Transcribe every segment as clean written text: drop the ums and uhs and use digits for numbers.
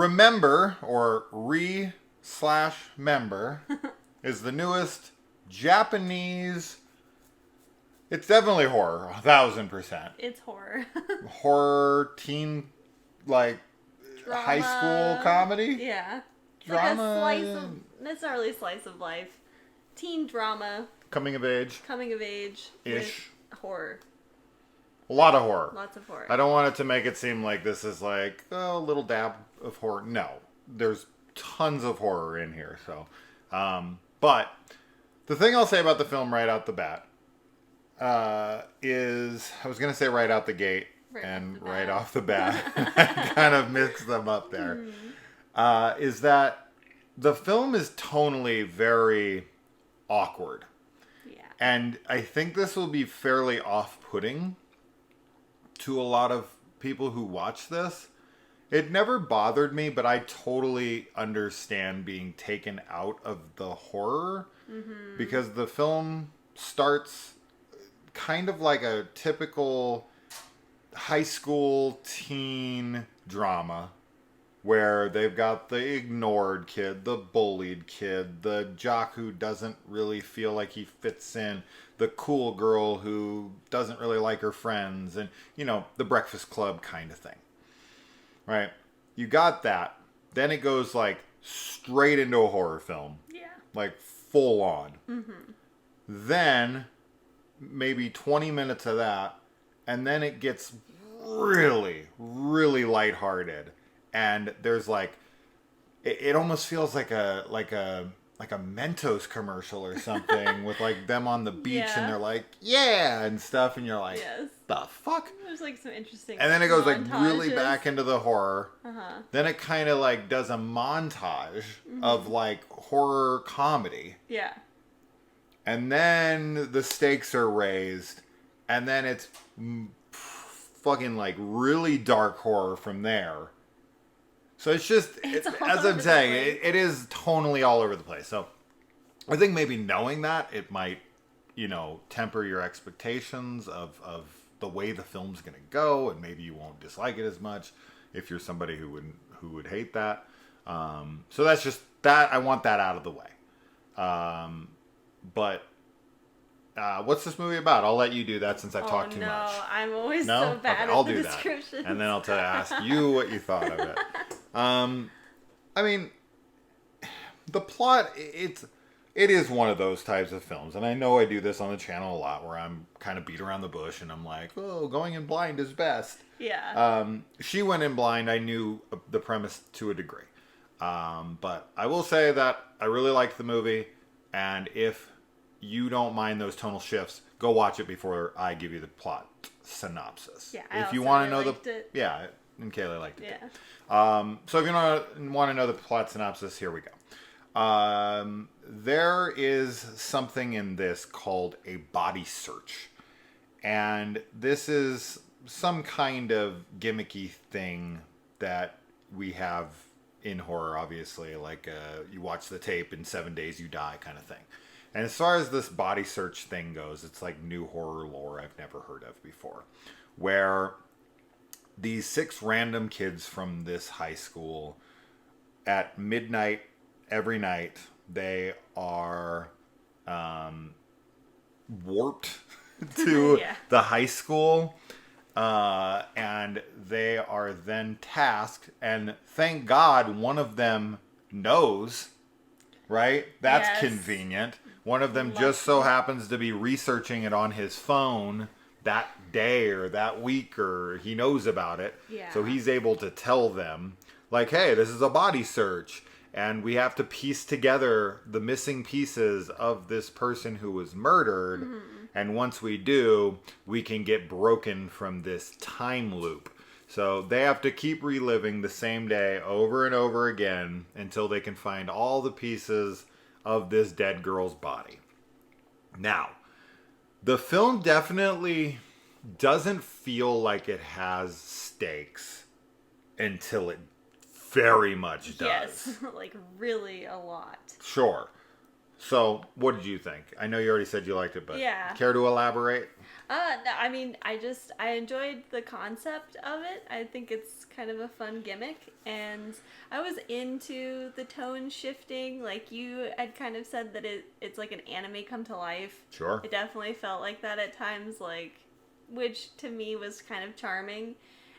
Remember, or Re/Member, is the newest Japanese. It's definitely horror, 1,000%. It's horror. Horror, teen, like, Drama. high school comedy? Yeah. It's Drama. like a slice of, necessarily slice of life. Teen drama. Coming of age. Coming of age. Ish. Horror. A lot of horror. Lots of horror. I don't want it to make it seem like this is like, oh, a little dab of horror. No. There's tons of horror in here. So, but the thing I'll say about the film right out the bat is, I was going to say right out the gate right off the bat. I kind of mixed them up there. Is that the film is tonally very awkward. Yeah. And I think this will be fairly off-putting to a lot of people who watch this. It never bothered me, but I totally understand being taken out of the horror because the film starts kind of like a typical high school teen drama where they've got the ignored kid, the bullied kid, the jock who doesn't really feel like he fits in, the cool girl who doesn't really like her friends, and, you know, the Breakfast Club kind of thing. Right? You got that. Then it goes, like, straight into a horror film. Yeah. Like, full on. Then, maybe 20 minutes of that, and then it gets really, really lighthearted. And there's like, it almost feels like a Mentos commercial or something with like them on the beach and they're like, yeah, and stuff. And you're like, the fuck? There's like some interesting And then it goes like montages. really back into the horror. Then it kind of like does a montage of like horror comedy. Yeah. And then the stakes are raised. And then it's fucking like really dark horror from there. So it's just, as I'm saying, it is tonally all over the place. So I think maybe knowing that, it might, you know, temper your expectations of the way the film's going to go. And maybe you won't dislike it as much if you're somebody who would hate that. So that's just that. I want that out of the way. But what's this movie about? I'll let you do that since I've talked too much. I'm always so bad at the descriptions. And then I'll ask you what you thought of it. I mean, the plot, it is one of those types of films. And I know I do this on the channel a lot where I'm kind of beat around the bush and I'm like, oh, going in blind is best. Yeah. She went in blind. I knew the premise to a degree. But I will say that I really liked the movie. And if you don't mind those tonal shifts, go watch it before I give you the plot synopsis. Yeah, if you want to know yeah, and Kayla liked it. Yeah. So if you want to know the plot synopsis, here we go. There is something in this called a body search, and this is some kind of gimmicky thing that we have in horror. Obviously, like you watch the tape in 7 days you die kind of thing. And as far as this body search thing goes, it's like new horror lore I've never heard of before. Where these 6 random kids from this high school, at midnight every night, they are warped to the high school. And they are then tasked, and thank God one of them knows, right? That's convenient. One of them just so happens to be researching it on his phone that day or that week, or he knows about it. Yeah. So he's able to tell them, like, hey, this is a body search, and we have to piece together the missing pieces of this person who was murdered. And once we do, we can get broken from this time loop. So they have to keep reliving the same day over and over again until they can find all the pieces of this dead girl's body. Now, the film definitely doesn't feel like it has stakes until it very much does. Yes, like really a lot. Sure. So, what did you think? I know you already said you liked it, but Yeah. care to elaborate? No, I mean, I enjoyed the concept of it. I think it's kind of a fun gimmick, and I was into the tone shifting. Like you had kind of said that it's like an anime come to life. Sure. It definitely felt like that at times, like, which to me was kind of charming,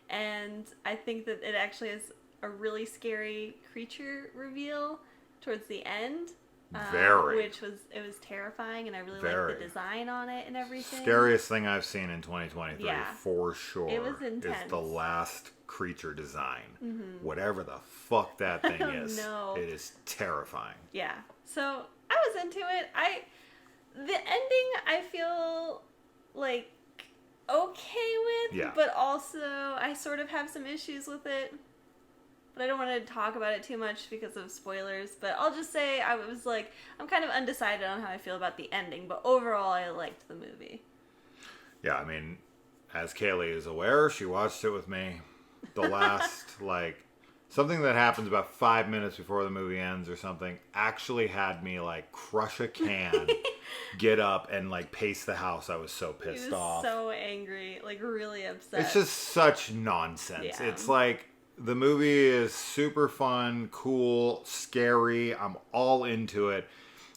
and I think that it actually is a really scary creature reveal towards the end. Very. Which was terrifying, and I really liked the design on it and everything. Scariest thing I've seen in 2023, for sure. It was intense. Is the last creature design. Mm-hmm. Whatever the fuck that thing is. No. It is terrifying. Yeah. So I was into it. The ending I feel like okay with, but also I sort of have some issues with it. But I don't want to talk about it too much because of spoilers. But I'll just say I'm kind of undecided on how I feel about the ending. But overall, I liked the movie. Yeah, I mean, as Kaylee is aware, she watched it with me. The last, something that happens about 5 minutes before the movie ends or something actually had me, crush a can, get up, and, pace the house. I was so pissed off. So angry. Really upset. It's just such nonsense. Yeah. It's the movie is super fun, cool, scary. I'm all into it.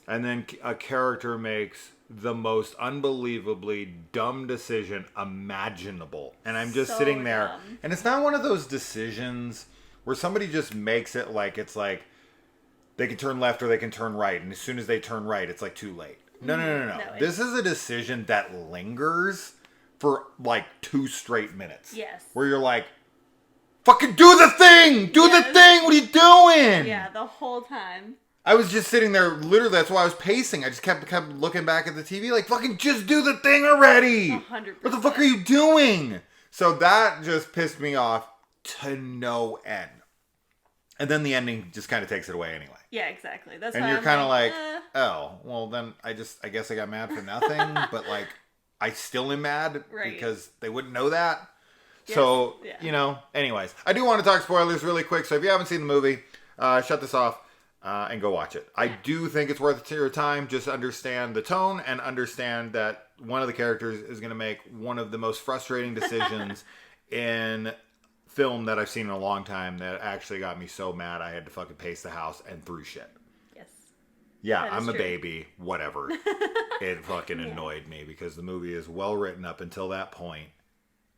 And then a character makes the most unbelievably dumb decision imaginable. And I'm just sitting there. Dumb. And it's not one of those decisions where somebody just makes it it's they can turn left or they can turn right. And as soon as they turn right, it's too late. No. This is a decision that lingers for 2 straight minutes. Yes. Where you're fucking do the thing! Do the thing! What are you doing? Yeah, the whole time. I was just sitting there, literally, that's why I was pacing. I just kept looking back at the TV fucking just do the thing already! 100%. What the fuck are you doing? So that just pissed me off to no end. And then the ending just kind of takes it away anyway. Yeah, exactly. That's and why you're kind of oh, well then I guess I got mad for nothing, but I still am mad because they wouldn't know that. Yes, so, anyways. I do want to talk spoilers really quick. So if you haven't seen the movie, shut this off and go watch it. Yeah. I do think it's worth your time. Just understand the tone and understand that one of the characters is going to make one of the most frustrating decisions in film that I've seen in a long time that actually got me so mad I had to fucking pace the house and threw shit. Yes. Yeah, I'm a baby. Whatever. It fucking annoyed me because the movie is well written up until that point.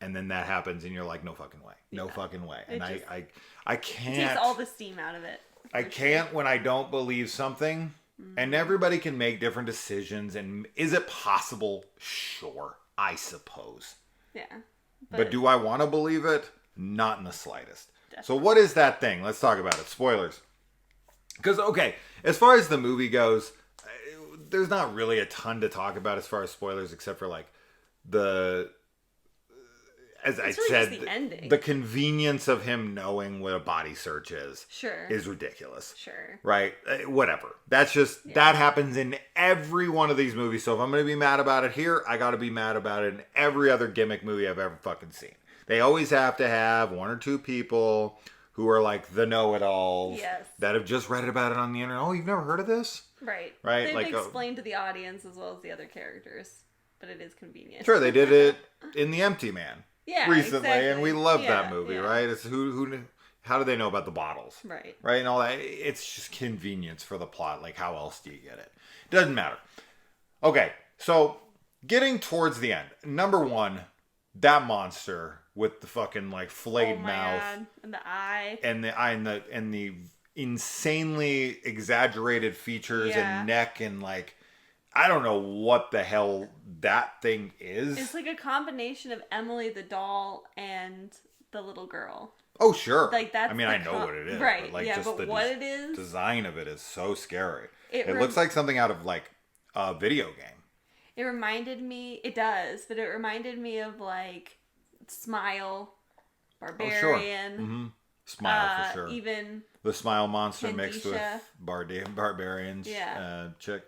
And then that happens, and you're no fucking way. No fucking way. And I can't... It takes all the steam out of it. I can't when I don't believe something. Mm-hmm. And everybody can make different decisions. And is it possible? Sure. I suppose. Yeah. But do I want to believe it? Not in the slightest. Definitely. So what is that thing? Let's talk about it. Spoilers. Because, okay, as far as the movie goes, there's not really a ton to talk about as far as spoilers, except for, the... As I said, the convenience of him knowing what a body search is is ridiculous. Sure. Right? Whatever. That's just, that happens in every one of these movies. So if I'm going to be mad about it here, I got to be mad about it in every other gimmick movie I've ever fucking seen. They always have to have 1 or 2 people who are the know-it-alls that have just read about it on the internet. Oh, you've never heard of this? Right. Right? They've explained to the audience as well as the other characters. But it is convenient. Sure, they did it in The Empty Man. Yeah, recently, exactly. And we love that movie, right? It's who how do they know about the bottles, right, and all that. It's just convenience for the plot. How else do you get it? Doesn't matter. Okay, so getting towards the end, number 1, that monster with the fucking flayed mouth and the eye, and the insanely exaggerated features and neck and I don't know what the hell that thing is. It's a combination of Emily the doll and the little girl. Oh, sure. That's I mean, I know what it is. Right. But just but what it is... design of it is so scary. It looks like something out of a video game. It reminded me... It does. But it reminded me of Smile, Barbarian. Oh, sure. Mm-hmm. Smile for sure. Even... The Smile monster Candisha. Mixed with Barbarian's chick.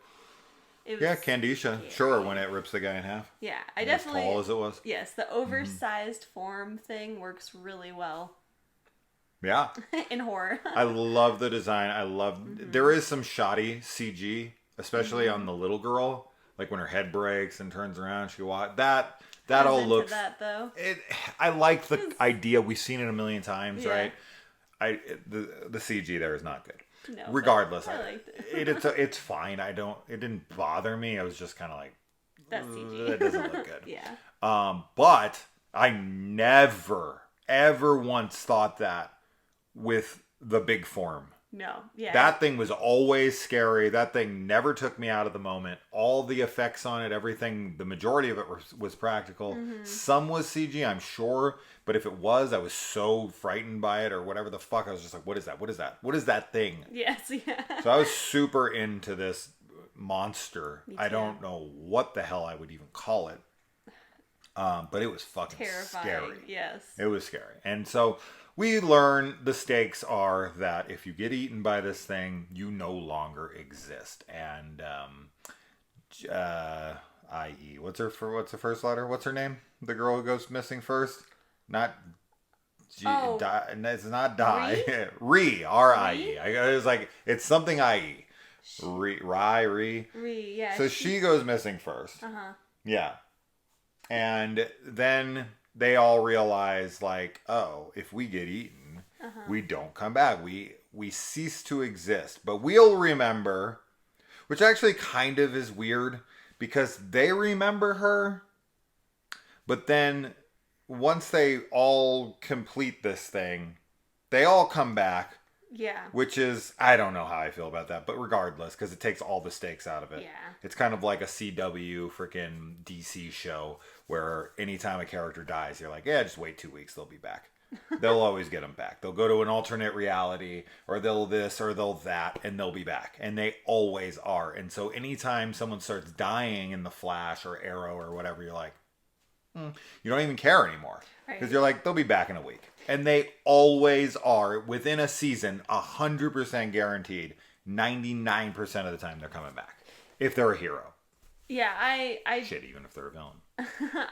It was Candisha. scary. Sure, when it rips the guy in half. Yeah, I definitely... As tall as it was. Yes, the oversized form thing works really well. Yeah. In horror. I love the design. I love... Mm-hmm. There is some shoddy CG especially on the little girl. Like when her head breaks and turns around, she walks. That all looks. That though. I like the idea. We've seen it a million times, yeah. right? The CG there is not good. No, regardless, I liked it. It's fine. It didn't bother me. I was just kind of like, that CG. That doesn't look good. yeah. But I never ever once thought that with the big form. No, yeah. That thing was always scary. That thing never took me out of the moment. All the effects on it, everything, the majority of it was practical. Mm-hmm. Some was CG, I'm sure. But if it was, I was so frightened by it or whatever the fuck. I was just like, what is that? What is that? What is that thing? Yes, yeah. So I was super into this monster. I don't know what the hell I would even call it. But it was fucking terrifying. Scary. Yes. It was scary. And so we learn the stakes are that if you get eaten by this thing, you no longer exist. And i.e., what's the first letter? What's her name? The girl who goes missing first? Not it's not die. Re, R-I-E. It was like, it's something I-E. Re, yeah. So she goes missing first. Uh-huh. Yeah. And then they all realize, like, oh, if we get eaten, we don't come back. We cease to exist. But we'll remember, which actually kind of is weird, because they remember her, but then once they all complete this thing, they all come back. Yeah. Which is, I don't know how I feel about that, but regardless, because it takes all the stakes out of it. Yeah. It's kind of like a CW freaking DC show where anytime a character dies, you're like, yeah, just wait 2 weeks, they'll be back. They'll always get them back. They'll go to an alternate reality, or they'll this, or they'll that, and they'll be back. And they always are. And so anytime someone starts dying in the Flash or Arrow or whatever, you're like, you don't even care anymore. Because you're like, they'll be back in a week. And they always are. Within a season, 100% guaranteed. 99% of the time they're coming back. If they're a hero. Yeah, I Shit, even if they're a villain.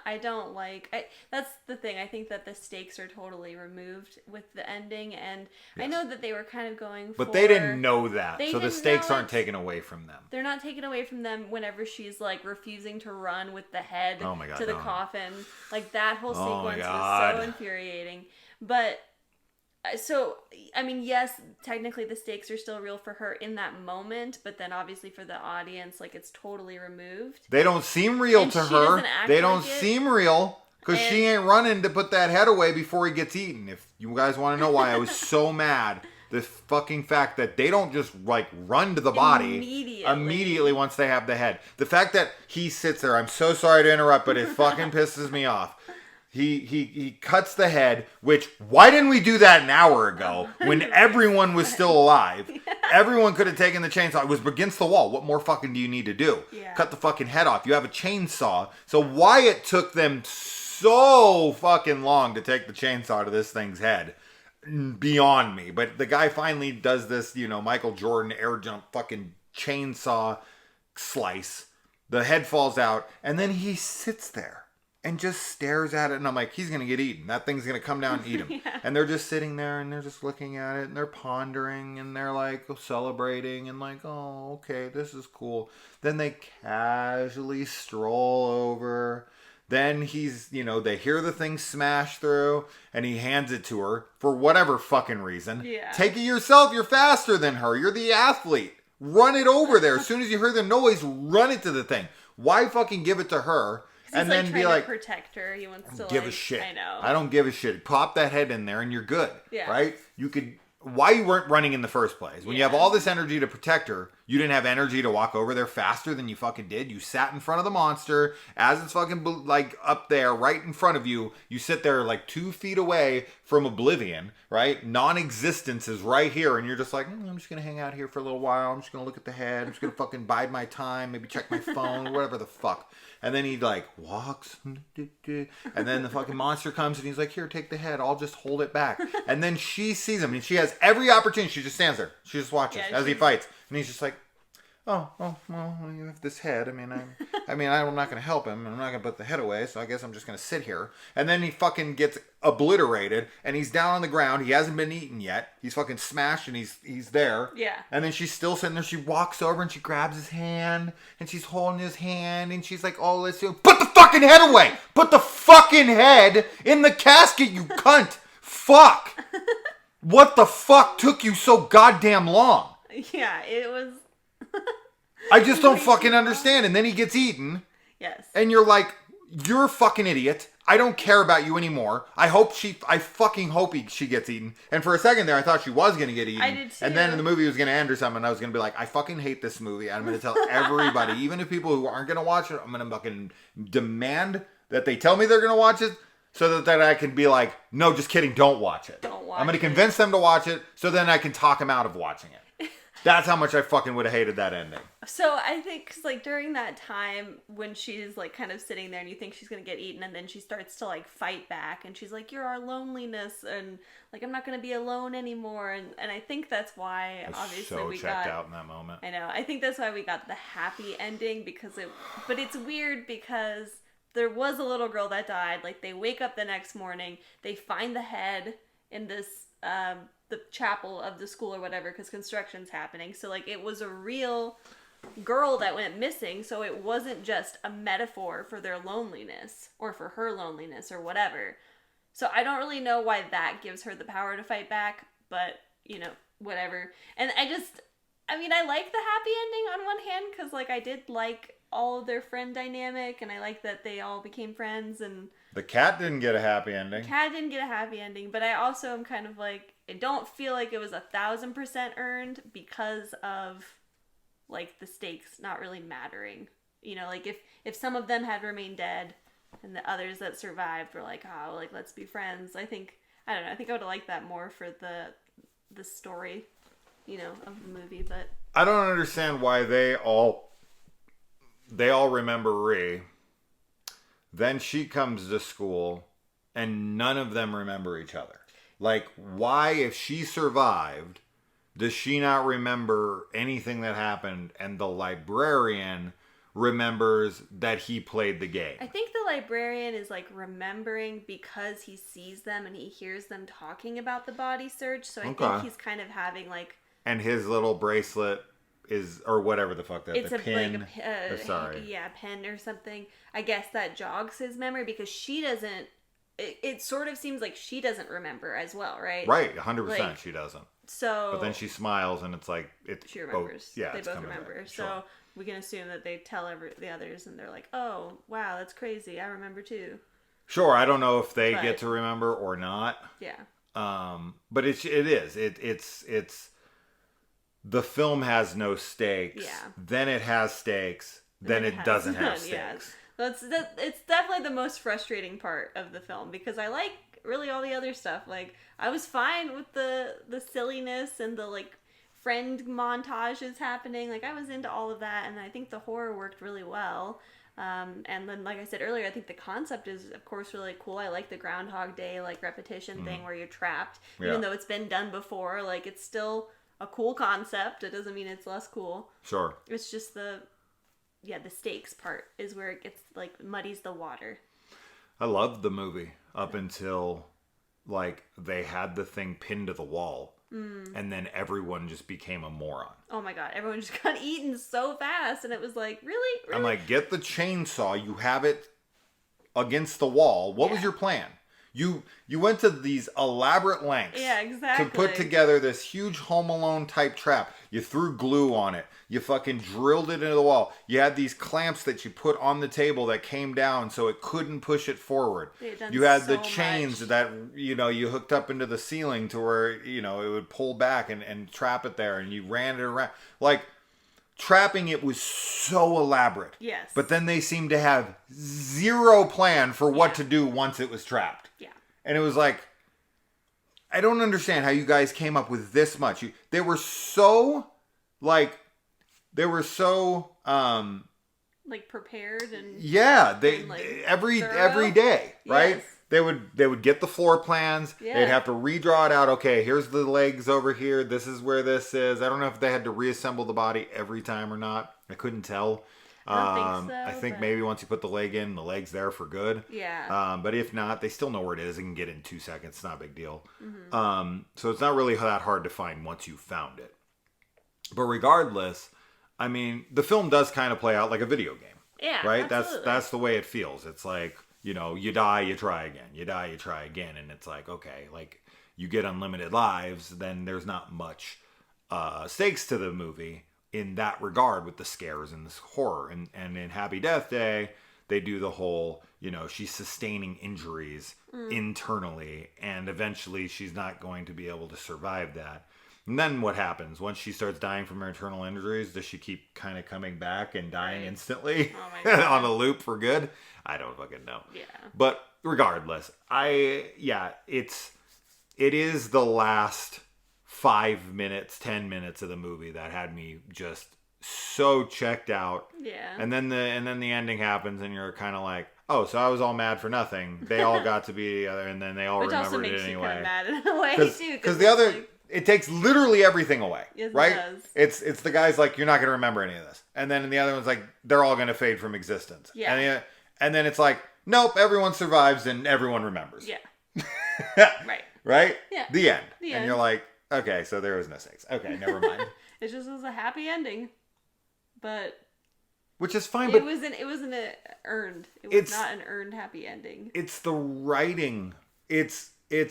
I don't like... that's the thing. I think that the stakes are totally removed with the ending. And yes. I know that they were kind of going for... But they didn't know that. So the stakes aren't taken away from them. They're not taken away from them whenever she's like refusing to run with the head to the coffin. Like that whole sequence was so infuriating. But... So, I mean, yes, technically the stakes are still real for her in that moment, but then obviously for the audience, like, it's totally removed. They don't seem real to her. They don't seem real because she ain't running to put that head away before he gets eaten. If you guys want to know why I was so mad, the fucking fact that they don't just, like, run to the body immediately once they have the head. The fact that he sits there, I'm so sorry to interrupt, but it fucking pisses me off. He cuts the head, which, why didn't we do that an hour ago when everyone was still alive? Yeah. Everyone could have taken the chainsaw. It was against the wall. What more fucking do you need to do? Yeah. Cut the fucking head off. You have a chainsaw. So why it took them so fucking long to take the chainsaw to this thing's head, beyond me. But the guy finally does this, Michael Jordan air jump fucking chainsaw slice. The head falls out, and then he sits there and just stares at it, and I'm like, he's going to get eaten. That thing's going to come down and eat him. Yeah. And they're just sitting there, and they're just looking at it, and they're pondering, and they're like celebrating, and like, oh, okay, this is cool. Then they casually stroll over. Then he's, they hear the thing smash through, and he hands it to her for whatever fucking reason. Yeah. Take it yourself. You're faster than her. You're the athlete. Run it over there. As soon as you hear the noise, run it to the thing. Why fucking give it to her? And then be like, protect her. He wants to give a shit. I know. I don't give a shit. Pop that head in there and you're good. Yeah. Right? You could. Why you weren't running in the first place? When you have all this energy to protect her, you didn't have energy to walk over there faster than you fucking did. You sat in front of the monster as it's fucking like up there, right in front of you. You sit there like 2 feet away from oblivion, right? Non-existence is right here, and you're just like, I'm just gonna hang out here for a little while. I'm just gonna look at the head. I'm just gonna fucking bide my time. Maybe check my phone, whatever the fuck. And then he like walks, and then the fucking monster comes and he's like, here, take the head. I'll just hold it back. And then she sees him and she has every opportunity. She just stands there. She just watches as he fights. And he's just like, well, you have this head. I'm not going to help him. I'm not going to put the head away, so I guess I'm just going to sit here. And then he fucking gets obliterated, and he's down on the ground. He hasn't been eaten yet. He's fucking smashed, and he's there. Yeah. And then she's still sitting there. She walks over, and she grabs his hand, and she's holding his hand, and she's like, oh, let's do it. Put the fucking head away! Put the fucking head in the casket, you cunt! Fuck! What the fuck took you so goddamn long? Yeah, it was... I just don't fucking understand. And then he gets eaten. Yes. And you're like, you're a fucking idiot. I don't care about you anymore. I fucking hope she gets eaten. And for a second there, I thought she was going to get eaten. I did too. And then the movie was going to end or something. And I was going to be like, I fucking hate this movie. I'm going to tell everybody, even if people who aren't going to watch it, I'm going to fucking demand that they tell me they're going to watch it. So that I can be like, no, just kidding, don't watch it. Don't watch it. I'm going to convince them to watch it so then I can talk them out of watching it. That's how much I fucking would have hated that ending. So I think, cause like during that time when she's like kind of sitting there and you think she's going to get eaten and then she starts to like fight back and she's like, you're our loneliness and like, I'm not going to be alone anymore. And I think that's why obviously we checked out in that moment. I know. I think that's why we got the happy ending but it's weird because there was a little girl that died. Like, they wake up the next morning, they find the head in this, the chapel of the school or whatever, because construction's happening. So, like, it was a real girl that went missing, so it wasn't just a metaphor for their loneliness, or for her loneliness, or whatever. So I don't really know why that gives her the power to fight back, but, you know, whatever. And I like the happy ending on one hand, because, like, I did like all of their friend dynamic, and I like that they all became friends, and... The cat didn't get a happy ending. But I also am kind of like, I don't feel like it was 1,000% earned because of, like, the stakes not really mattering. You know, like, if some of them had remained dead, and the others that survived were like, oh, like, let's be friends, I think I would have liked that more for the story, you know, of the movie, but... I don't understand why they all remember Ree. Then she comes to school, and none of them remember each other. Like, why, if she survived, does she not remember anything that happened, and the librarian remembers that he played the game? I think the librarian is, like, remembering because he sees them and he hears them talking about the body search, so I think he's kind of having, like... And his little bracelet... is, or whatever the fuck that, it's the pin. Like a pen or something. I guess that jogs his memory because she doesn't, it sort of seems like she doesn't remember as well, right? Right, 100% like, she doesn't. So. But then she smiles and it's like, she remembers. Yeah, they both remember. Sure. So we can assume that they tell the others and they're like, oh, wow, that's crazy. I remember too. Sure, I don't know if they get to remember or not. Yeah. But it is. It's the film has no stakes. Yeah. Then it has stakes. Then it doesn't have stakes. Yeah. It's definitely the most frustrating part of the film because I like really all the other stuff. Like, I was fine with the silliness and the, like, friend montages happening. Like, I was into all of that, and I think the horror worked really well. And then, like I said earlier, I think the concept is, of course, really cool. I like the Groundhog Day, like, repetition thing where you're trapped. Yeah. Even though it's been done before, like, it's still a cool concept. It doesn't mean it's less cool. Sure. It's just the stakes part is where it gets, like, muddies the water. I loved the movie up until, like, they had the thing pinned to the wall. And then everyone just became a moron. Oh my god, everyone just got eaten so fast, and it was like, really? I'm like, get the chainsaw, you have it against the wall. What was your plan? You went to these elaborate lengths to put together this huge Home Alone type trap. You threw glue on it. You fucking drilled it into the wall. You had these clamps that you put on the table that came down so it couldn't push it forward. You had the chains that, you hooked up into the ceiling to where, it would pull back and trap it there, and you ran it around. Like, trapping it was so elaborate. Yes. But then they seemed to have zero plan for what to do once it was trapped. Yeah. And it was like, I don't understand how you guys came up with this much. They were so like prepared and every day, right? Yes. they would get the floor plans. Yeah. They'd have to redraw it out. Okay, here's the legs over here. This is where this is. I don't know if they had to reassemble the body every time or not. I couldn't tell. I don't think so. I think maybe once you put the leg in, the leg's there for good. Yeah. But if not, they still know where it is. They can get it in 2 seconds. It's not a big deal. Mm-hmm. So it's not really that hard to find once you found it. But regardless, I mean, the film does kind of play out like a video game. Yeah, right? Absolutely. That's the way it feels. It's like, you know, you die, you try again. You die, you try again. And it's like, okay, like you get unlimited lives, then there's not much stakes to the movie in that regard with the scares and this horror. And in Happy Death Day, they do the whole, you know, she's sustaining injuries internally, and eventually she's not going to be able to survive that. And then what happens? Once she starts dying from her internal injuries, does she keep kind of coming back and dying instantly on a loop for good? I don't fucking know. Yeah. But regardless, it is the last 5 minutes, 10 minutes of the movie that had me just so checked out. Yeah. And then the ending happens, and you're kind of like, oh, so I was all mad for nothing. They all got to be together, and then they all remembered it anyway. Which also makes you kind of mad in a way too. Because the other, it takes literally everything away. Yes, right? It does. It's the guy's like, you're not going to remember any of this, and then the other one's like, they're all going to fade from existence. Yeah. And then it's like, nope, everyone survives and everyone remembers. Yeah. Right. Right? Yeah. The end. The and end. you're like, okay, so there was no stakes. Okay, never mind. It just was a happy ending, but. Which is fine, It but wasn't earned. It was not an earned happy ending. It's the writing. It's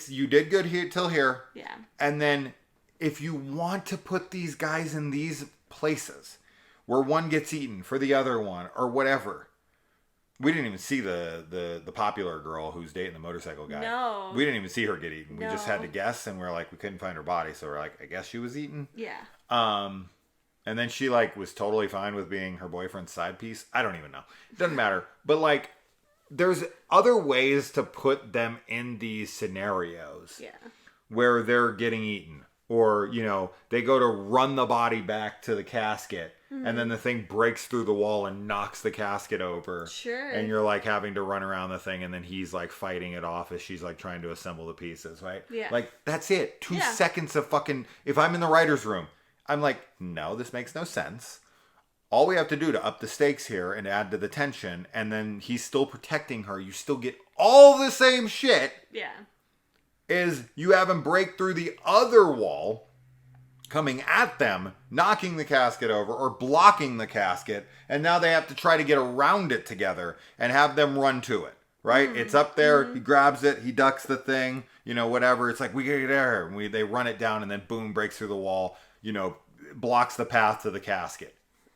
you did good here till here. Yeah. And then if you want to put these guys in these places where one gets eaten for the other one or whatever. We didn't even see the popular girl who's dating the motorcycle guy. No. We didn't even see her get eaten. No. We just had to guess, and we're like, we couldn't find her body, so we're like, I guess she was eaten. Yeah. And then she like was totally fine with being her boyfriend's side piece. I don't even know. It doesn't matter. But like, there's other ways to put them in these scenarios. Yeah. Where they're getting eaten. Or, you know, they go to run the body back to the casket. Mm-hmm. And then the thing breaks through the wall and knocks the casket over. Sure. And you're like having to run around the thing. And then he's like fighting it off as she's like trying to assemble the pieces, right? Yeah. Like, that's it. 2 seconds of fucking... If I'm in the writer's room, I'm like, no, this makes no sense. All we have to do to up the stakes here and add to the tension, and then he's still protecting her, you still get all the same shit. Yeah. Is you have him break through the other wall, coming at them, knocking the casket over, or blocking the casket, and now they have to try to get around it together and have them run to it. Right? Mm-hmm. It's up there, he grabs it, he ducks the thing, you know, whatever. It's like, we gotta get there. And they run it down, and then boom, breaks through the wall. You know, blocks the path to the casket.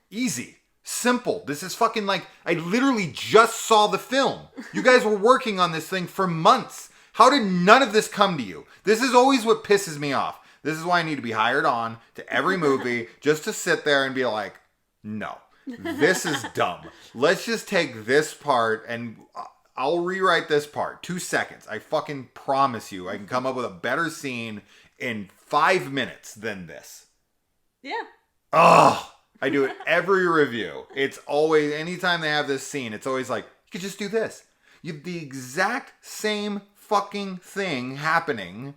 Easy. Simple. This is fucking like, I literally just saw the film. You guys were working on this thing for months. How did none of this come to you? This is always what pisses me off. This is why I need to be hired on to every movie just to sit there and be like, no, this is dumb. Let's just take this part and I'll rewrite this part. 2 seconds. I fucking promise you I can come up with a better scene in 5 minutes than this. Yeah. Oh, I do it every review. It's always, anytime they have this scene, it's always like, you could just do this. You have the exact same fucking thing happening.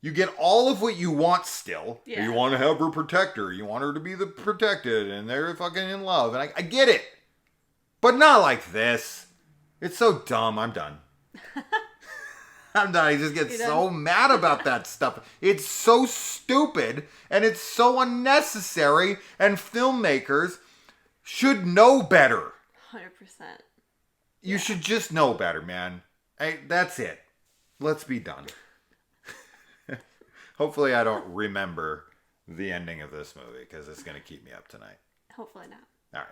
You get all of what you want still. Yeah. You want to have her protect her. You want her to be the protected, and they're fucking in love. And I get it. But not like this. It's so dumb. I'm done. I'm done. I just get so mad about that stuff. It's so stupid and it's so unnecessary, and filmmakers should know better. 100%. You should just know better, man. That's it. Let's be done. Hopefully I don't remember the ending of this movie, because it's going to keep me up tonight. Hopefully not. All right.